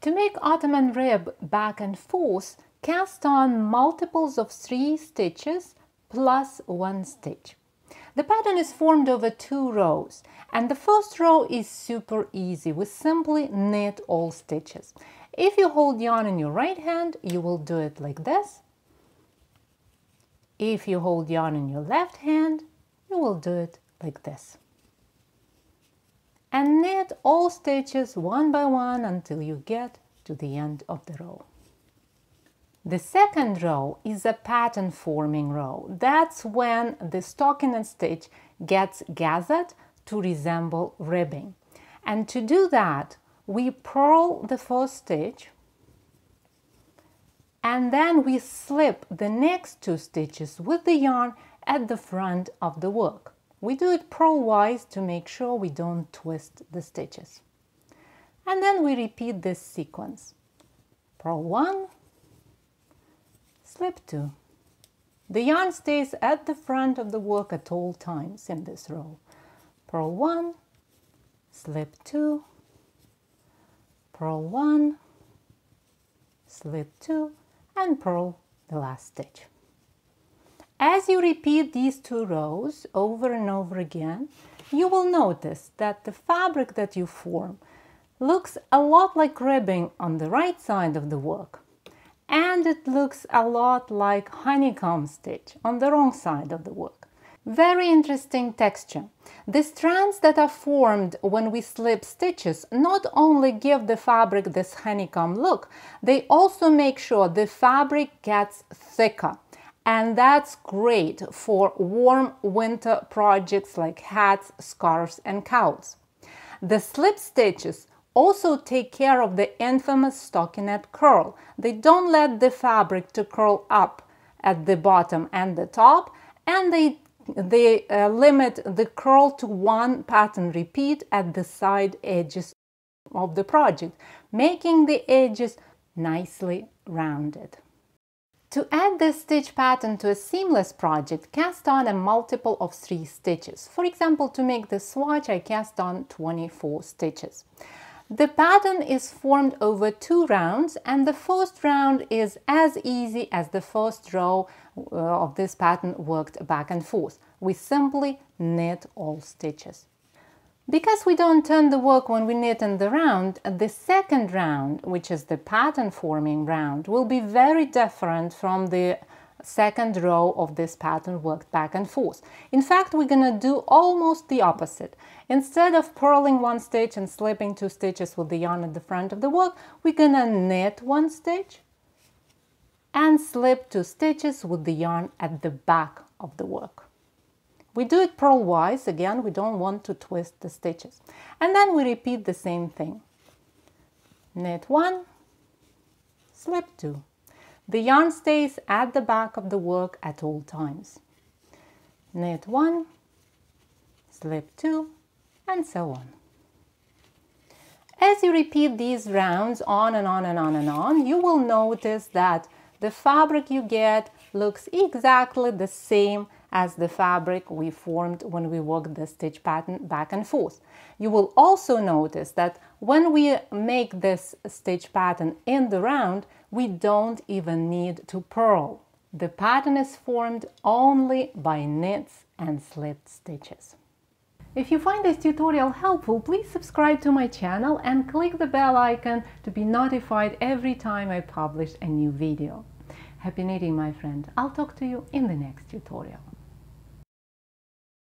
To make Ottoman rib back and forth, cast on multiples of 3 stitches plus 1 stitch. The pattern is formed over 2 rows, and the first row is super easy. We simply knit all stitches. If you hold yarn in your right hand, you will do it like this. If you hold yarn in your left hand, you will do it like this. And knit all stitches one by one until you get to the end of the row. The second row is a pattern forming row. That's when the stockinette stitch gets gathered to resemble ribbing. And to do that, we purl the first stitch and then we slip the next 2 stitches with the yarn at the front of the work. We do it purl-wise to make sure we don't twist the stitches. And then we repeat this sequence. Purl 1, slip 2. The yarn stays at the front of the work at all times in this row. Purl 1, slip 2, purl 1, slip 2, and purl the last stitch. As you repeat these 2 rows over and over again, you will notice that the fabric that you form looks a lot like ribbing on the right side of the work, and it looks a lot like honeycomb stitch on the wrong side of the work. Very interesting texture. The strands that are formed when we slip stitches not only give the fabric this honeycomb look, they also make sure the fabric gets thicker. And that's great for warm winter projects like hats, scarves, and cowls. The slip stitches also take care of the infamous stockinette curl. They don't let the fabric to curl up at the bottom and the top, and they limit the curl to 1 pattern repeat at the side edges of the project, making the edges nicely rounded. To add this stitch pattern to a seamless project, cast on a multiple of 3 stitches. For example, to make the swatch, I cast on 24 stitches. The pattern is formed over 2 rounds, and the first round is as easy as the first row of this pattern worked back and forth. We simply knit all stitches. Because we don't turn the work when we knit in the round, the second round, which is the pattern forming round, will be very different from the second row of this pattern worked back and forth. In fact, we're gonna do almost the opposite. Instead of purling 1 stitch and slipping 2 stitches with the yarn at the front of the work, we're gonna knit 1 stitch and slip 2 stitches with the yarn at the back of the work. We do it purl-wise. Again, we don't want to twist the stitches. And then we repeat the same thing. Knit 1, slip 2. The yarn stays at the back of the work at all times. Knit 1, slip 2, and so on. As you repeat these rounds on and on and on and on, you will notice that the fabric you get looks exactly the same as the fabric we formed when we worked the stitch pattern back and forth. You will also notice that when we make this stitch pattern in the round, we don't even need to purl. The pattern is formed only by knits and slipped stitches. If you find this tutorial helpful, please subscribe to my channel and click the bell icon to be notified every time I publish a new video. Happy knitting, my friend. I'll talk to you in the next tutorial.